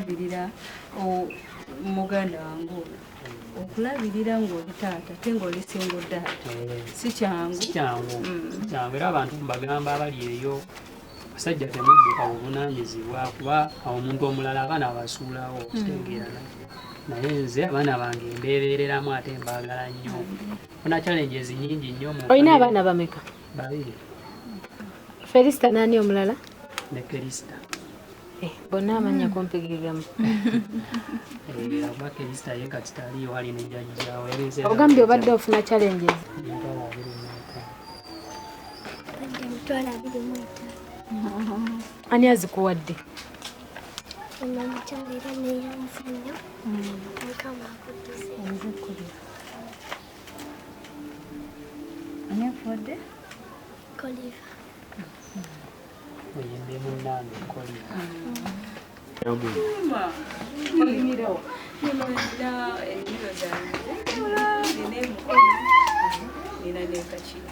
okulabirira muganda wange ono okulabirira ng'oli taata ate ng'oli single dad si kyangu era abantu mbagamba abali eyo basajja temudduka buvunaanyizibwa kuba omuntu omulala abaana abasuulawo okutegeerana naye nze abaana bange mbeebereramu ate mbaagala nnyo funa challenges nyingi nnyo. Olina abaana bameka? 2. Felista nani omulala? Ne Felista. Bonna amanya kumpigiriremu. Kuba Felista ye kati taliyo wali ne jjajjaawe. Ogambye obadde ofuna challenges? Ani azikuwadde? Ani akuwadde? Koliva. Oyimbe munnange Koliva. Olimirawo. Nina ennimiro zange. Nina emukono. Nina n'ekakiro.